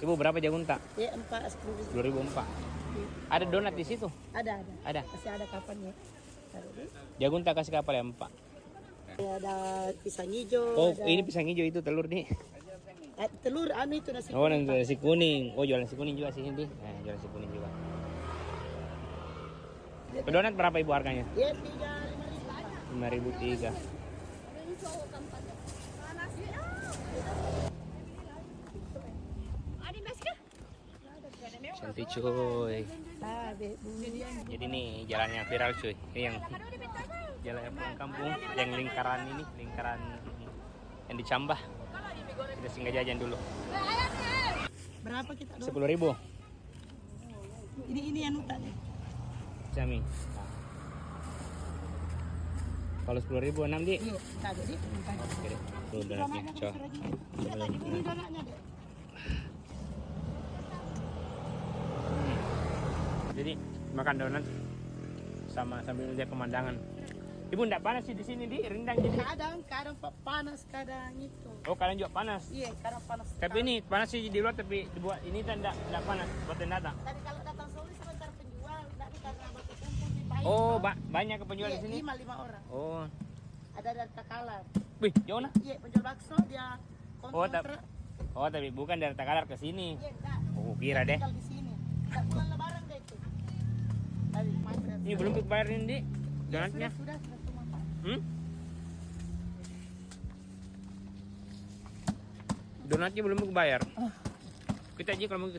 Ibu berapa jagunta? Ya 10.000. 10.000 empat. Ada donat di situ? Ada. Ada. Masih ada kapan ya? Jagunta kasih kapal ya 4. Ya, ada pisang hijau. Oh, ada... ini pisang hijau itu telur nih. telur itu nasi Oh, kuning. nasi kuning. Oh, jualan nasi kuning juga sih ini. Nah, jualan nasi kuning juga. Donat berapa Ibu harganya? Ya 5.000. 5.003. Cantik cuy. Jadi nih jalannya viral cuy. Ini yang jalan pulang kampung, yang lingkaran yang dicambah. Kita singgah jajan dulu. Berapa kita? 10.000. Ini yang nuta nih. Sami. Kalau 10.000 6 di. Iya, tak jadi. Oke deh. Tuh donatnya, coba. Ini donatnya deh. Jadi makan donat sama sambil lihat pemandangan. Ibu enggak panas sih di sini di rendang jadi. Kadang panas, kadang itu. Oh, kalian juga panas. Iya, kadang panas. Tapi ini panas sih di luar tapi dibuat ini kan enggak panas buat yang datang. Tapi kalau datang sore sebentar penjual, tapi karena batu kumpul di pahit. Oh, banyak penjual iya, di sini. 5 orang. Oh. Ada dari Takalar. Wih, jauh nah. Iya, penjual bakso dia kontra. Oh, tapi bukan dari Takalar ke sini. Iya, enggak. Oh, kira deh. Tinggal di sini. Enggak pulang lebaran kayak itu. Tapi mantap. Ini belum dibayarin di donatnya. Sudah semua Pak. Donatnya belum bayar. Kita aja kalau mau